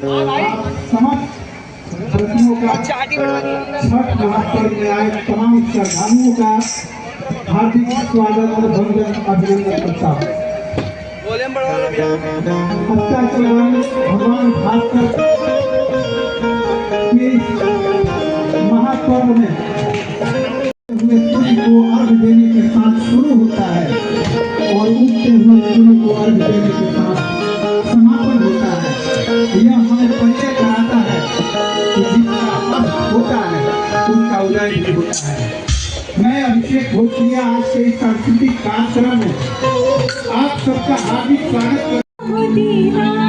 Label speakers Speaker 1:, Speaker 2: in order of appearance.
Speaker 1: आप समस्त व्रतियों का छठ महापर्व में आए तमाम श्रद्धालुओं का हार्दिक स्वागत और वंदन अभिनंदन करता हूँ। भगवान भास्कर के महापर्व में सूर्य को अर्घ देने के साथ शुरू होता है और उगते हुए सूर्य को अर्घ देने के साथ समापन होता है। यह हमें पहले कराता है कि जिसका अस्त होता है उसका उदय भी होता है। मैं अभिषेक भोजपुरिया आज के इस सांस्कृतिक कार्यक्रम में आप सबका हार्दिक स्वागत करता हूं।